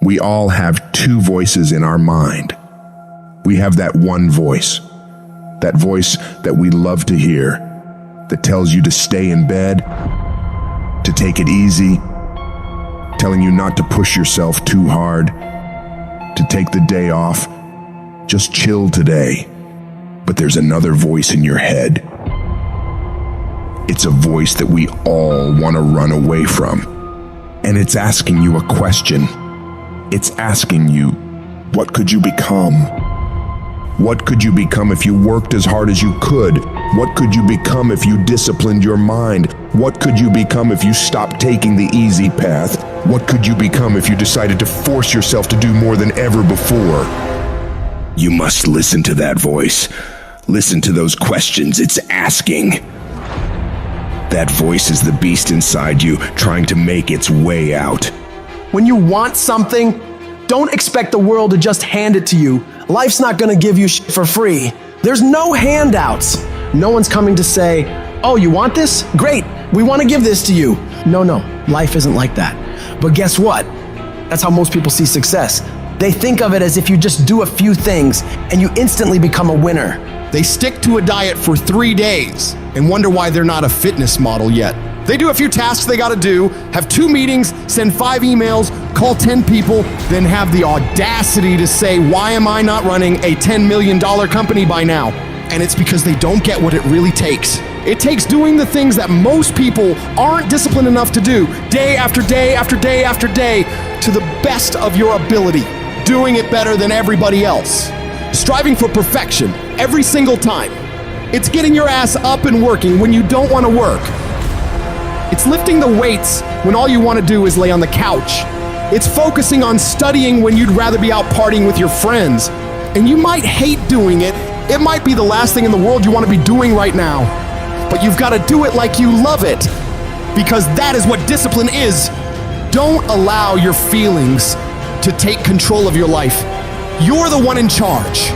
We all have two voices in our mind. We have that one voice, that voice that we love to hear, that tells you to stay in bed, to take it easy, telling you not to push yourself too hard, to take the day off, just chill today. But there's another voice in your head. It's a voice that we all want to run away from. And it's asking you a question. It's asking you, what could you become? What could you become if you worked as hard as you could? What could you become if you disciplined your mind? What could you become if you stopped taking the easy path? What could you become if you decided to force yourself to do more than ever before? You must listen to that voice. Listen to those questions it's asking. That voice is the beast inside you, trying to make its way out. When you want something, don't expect the world to just hand it to you. Life's not gonna give you shit for free. There's no handouts. No one's coming to say, oh, you want this? Great, we wanna give this to you. No, life isn't like that. But guess what? That's how most people see success. They think of it as if you just do a few things and you instantly become a winner. They stick to a diet for 3 days and wonder why they're not a fitness model yet. They do a few tasks they gotta do, have 2 meetings, send 5 emails, call 10 people, then have the audacity to say, why am I not running a $10 million company by now? And it's because they don't get what it really takes. It takes doing the things that most people aren't disciplined enough to do, day after day after day after day, to the best of your ability, doing it better than everybody else. Striving for perfection every single time. It's getting your ass up and working when you don't want to work. It's lifting the weights when all you want to do is lay on the couch. It's focusing on studying when you'd rather be out partying with your friends. And you might hate doing it. It might be the last thing in the world you want to be doing right now. But you've got to do it like you love it. Because that is what discipline is. Don't allow your feelings to take control of your life. You're the one in charge.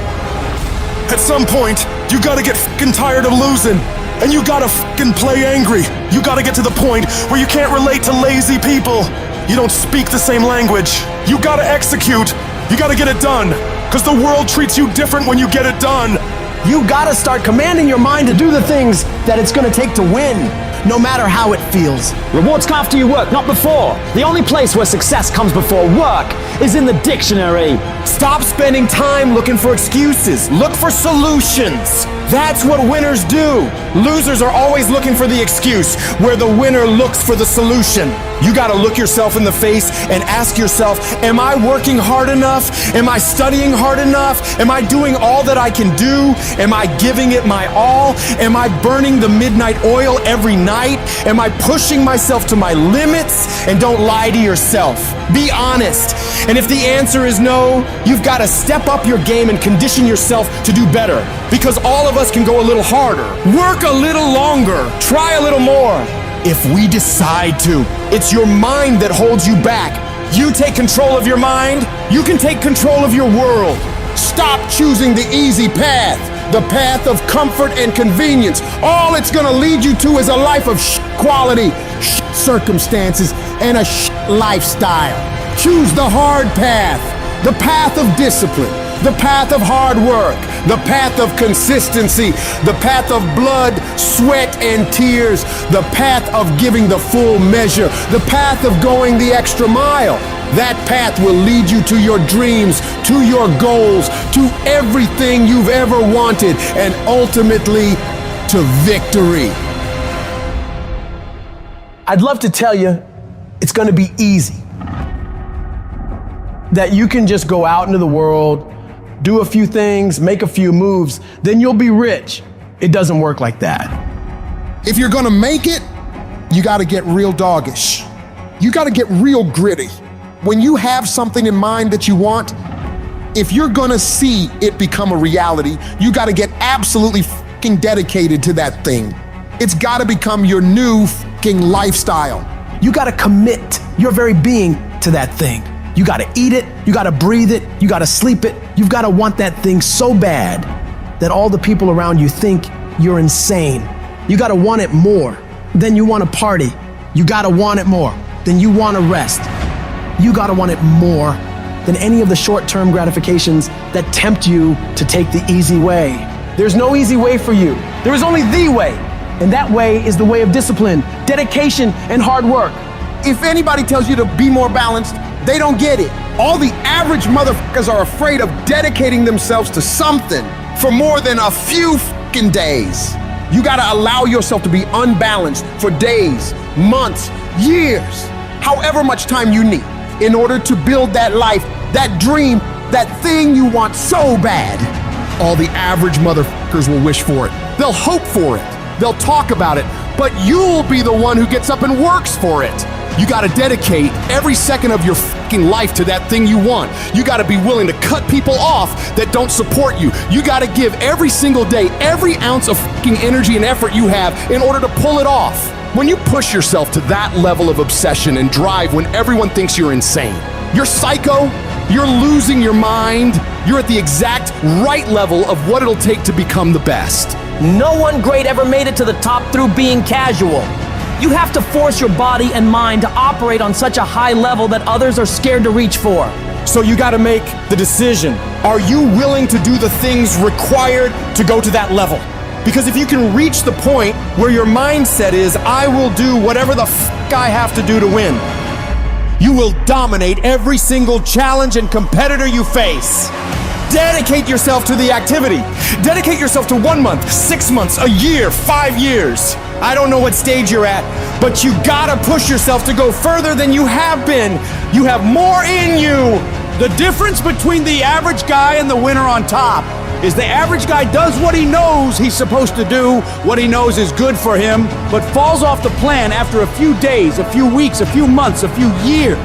At some point, you gotta get fucking tired of losing. And you gotta fucking play angry. You gotta get to the point where you can't relate to lazy people. You don't speak the same language. You gotta execute. You gotta get it done. Cause the world treats you different when you get it done. You gotta start commanding your mind to do the things that it's gonna take to win, no matter how it feels. Rewards come after you work, not before. The only place where success comes before work is in the dictionary. Stop spending time looking for excuses. Look for solutions. That's what winners do. Losers are always looking for the excuse, where the winner looks for the solution. You gotta look yourself in the face and ask yourself, am I working hard enough? Am I studying hard enough? Am I doing all that I can do? Am I giving it my all? Am I burning the midnight oil every night? Am I pushing myself to my limits? And don't lie to yourself. Be honest. And if the answer is no, you've got to step up your game and condition yourself to do better. Because all of us can go a little harder, work a little longer, try a little more. If we decide to, it's your mind that holds you back. You take control of your mind, you can take control of your world. Stop choosing the easy path, the path of comfort and convenience. All it's gonna lead you to is a life of quality, circumstances, and a lifestyle. Choose the hard path, the path of discipline, the path of hard work, the path of consistency, the path of blood, sweat, and tears, the path of giving the full measure, the path of going the extra mile. That path will lead you to your dreams, to your goals, to everything you've ever wanted, and ultimately to victory. I'd love to tell you it's gonna be easy. That you can just go out into the world, do a few things, make a few moves, then you'll be rich. It doesn't work like that. If you're gonna make it, you gotta get real doggish. You gotta get real gritty. When you have something in mind that you want, if you're gonna see it become a reality, you gotta get absolutely fucking dedicated to that thing. It's gotta become your new fucking lifestyle. You gotta commit your very being to that thing. You gotta eat it, you gotta breathe it, you gotta sleep it. You've gotta want that thing so bad that all the people around you think you're insane. You gotta want it more than you wanna party. You gotta want it more than you wanna rest. You gotta want it more than any of the short-term gratifications that tempt you to take the easy way. There's no easy way for you. There is only the way. And that way is the way of discipline, dedication, and hard work. If anybody tells you to be more balanced, they don't get it. All the average motherfuckers are afraid of dedicating themselves to something for more than a few fucking days. You gotta allow yourself to be unbalanced for days, months, years, however much time you need in order to build that life, that dream, that thing you want so bad. All the average motherfuckers will wish for it. They'll hope for it. They'll talk about it, but you'll be the one who gets up and works for it. You gotta dedicate every second of your fucking life to that thing you want. You gotta be willing to cut people off that don't support you. You gotta give every single day, every ounce of fucking energy and effort you have in order to pull it off. When you push yourself to that level of obsession and drive when everyone thinks you're insane, you're psycho, you're losing your mind, you're at the exact right level of what it'll take to become the best. No one great ever made it to the top through being casual. You have to force your body and mind to operate on such a high level that others are scared to reach for. So you gotta make the decision. Are you willing to do the things required to go to that level? Because if you can reach the point where your mindset is, I will do whatever the fuck I have to do to win, you will dominate every single challenge and competitor you face. Dedicate yourself to the activity. Dedicate yourself to 1 month, 6 months, a year, 5 years. I don't know what stage you're at, but you gotta push yourself to go further than you have been. You have more in you. The difference between the average guy and the winner on top is the average guy does what he knows he's supposed to do, what he knows is good for him, but falls off the plan after a few days, a few weeks, a few months, a few years.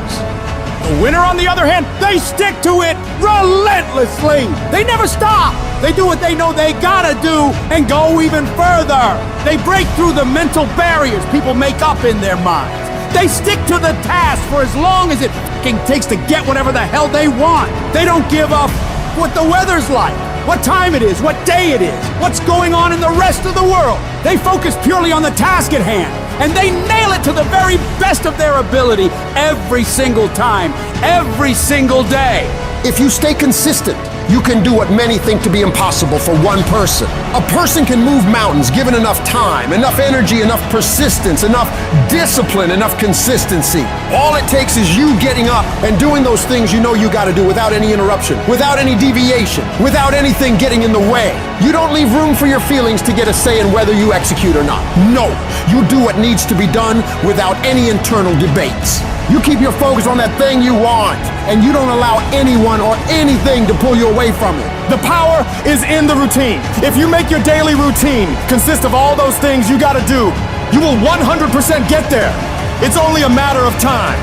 The winner, on the other hand, they stick to it relentlessly. They never stop. They do what they know they gotta do and go even further. They break through the mental barriers people make up in their minds. They stick to the task for as long as it fucking takes to get whatever the hell they want. They don't give up what the weather's like, what time it is, what day it is, what's going on in the rest of the world. They focus purely on the task at hand, and they nail it to the very best of their ability every single time, every single day. If you stay consistent, you can do what many think to be impossible for one person. A person can move mountains given enough time, enough energy, enough persistence, enough discipline, enough consistency. All it takes is you getting up and doing those things you know you gotta do without any interruption, without any deviation, without anything getting in the way. You don't leave room for your feelings to get a say in whether you execute or not. No, you do what needs to be done without any internal debates. You keep your focus on that thing you want, and you don't allow anyone or anything to pull you away from it. The power is in the routine. If you make your daily routine consist of all those things you gotta do, you will 100% get there. It's only a matter of time.